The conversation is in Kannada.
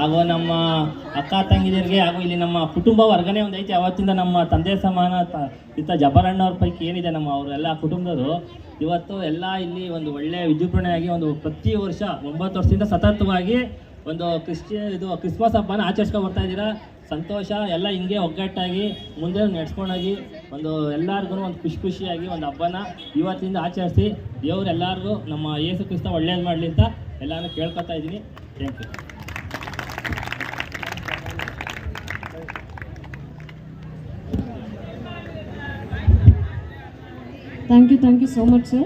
ಹಾಗೂ ನಮ್ಮ ಅಕ್ಕ ತಂಗಿದರಿಗೆ ಹಾಗೂ ಇಲ್ಲಿ ನಮ್ಮ ಕುಟುಂಬ ವರ್ಗನೇ ಒಂದು ಐತಿ. ಅವತ್ತಿಂದ ನಮ್ಮ ತಂದೆ ಸಮಾನ ಇತ್ತ ಜಬರಣ್ಣವ್ರ ಪೈಕಿ ಏನಿದೆ ನಮ್ಮ ಅವರೆಲ್ಲ ಕುಟುಂಬದವರು ಇವತ್ತು ಎಲ್ಲ ಇಲ್ಲಿ ಒಂದು ಒಳ್ಳೆಯ ವಿಜೃಂಭಣೆಯಾಗಿ ಒಂದು ಪ್ರತಿ ವರ್ಷ 9 ವರ್ಷದಿಂದ ಸತತವಾಗಿ ಒಂದು ಕ್ರಿಸ್ಮಸ್ ಹಬ್ಬನ ಆಚರಿಸ್ಕೊಂಡು ಬರ್ತಾ ಇದ್ದೀರಾ. ಸಂತೋಷ. ಎಲ್ಲ ಹಿಂಗೆ ಒಗ್ಗಟ್ಟಾಗಿ ಮುಂದೆ ನಡೆಸ್ಕೊಂಡೋಗಿ ಒಂದು ಎಲ್ಲರಿಗೂ ಒಂದು ಖುಷಿಯಾಗಿ ಒಂದು ಹಬ್ಬನ ಇವತ್ತಿಂದ ಆಚರಿಸಿ ದೇವ್ರು ಎಲ್ಲರಿಗೂ ನಮ್ಮ ಯೇಸು ಕ್ರಿಸ್ತ ಒಳ್ಳೇದು ಮಾಡಲಿ ಅಂತ ಎಲ್ಲರೂ ಕೇಳ್ಕೊತಾ ಇದ್ದೀನಿ. Thank you. Thank you so much, sir.